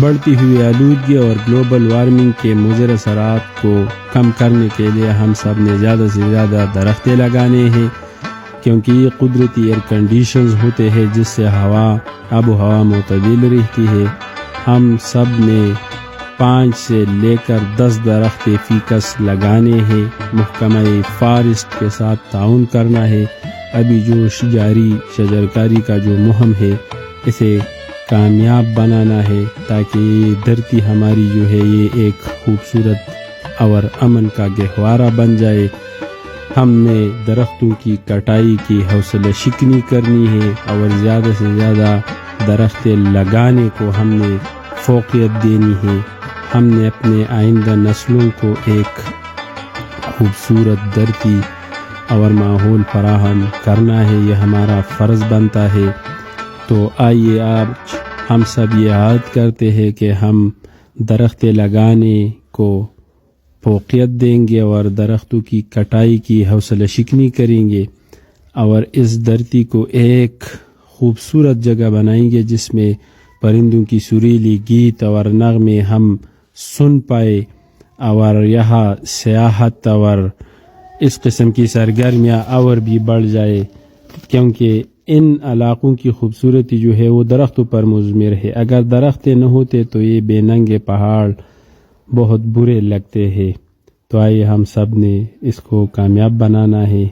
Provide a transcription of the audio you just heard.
بڑھتی ہوئی آلودگی اور گلوبل وارمنگ کے مضر اثرات کو کم کرنے کے لیے ہم سب نے زیادہ سے زیادہ درختیں لگانے ہیں، کیونکہ یہ قدرتی ایئر کنڈیشنز ہوتے ہیں جس سے آب و ہوا معتدل رہتی ہے۔ ہم سب نے 5 سے لے کر 10 درخت فی کس لگانے ہیں، محکمہ فارسٹ کے ساتھ تعاون کرنا ہے۔ ابھی جو جاری شجرکاری کا جو مہم ہے اسے کامیاب بنانا ہے تاکہ یہ دھرتی ہماری جو ہے یہ ایک خوبصورت اور امن کا گہوارہ بن جائے۔ ہم نے درختوں کی کٹائی کی حوصلہ شکنی کرنی ہے اور زیادہ سے زیادہ درخت لگانے کو ہم نے فوقیت دینی ہے۔ ہم نے اپنے آئندہ نسلوں کو ایک خوبصورت دھرتی اور ماحول فراہم کرنا ہے، یہ ہمارا فرض بنتا ہے۔ تو آئیے آج ہم سب یہ عہد کرتے ہیں کہ ہم درخت لگانے کو فوقیت دیں گے اور درختوں کی کٹائی کی حوصلہ شکنی کریں گے اور اس دھرتی کو ایک خوبصورت جگہ بنائیں گے جس میں پرندوں کی سریلی گیت اور نغمے ہم سن پائے اور یہاں سیاحت اور اس قسم کی سرگرمیاں اور بھی بڑھ جائے، کیونکہ ان علاقوں کی خوبصورتی جو ہے وہ درختوں پر مضمر ہے۔ اگر درخت نہ ہوتے تو یہ بے ننگے پہاڑ بہت برے لگتے ہیں۔ تو آئیے ہم سب نے اس کو کامیاب بنانا ہے۔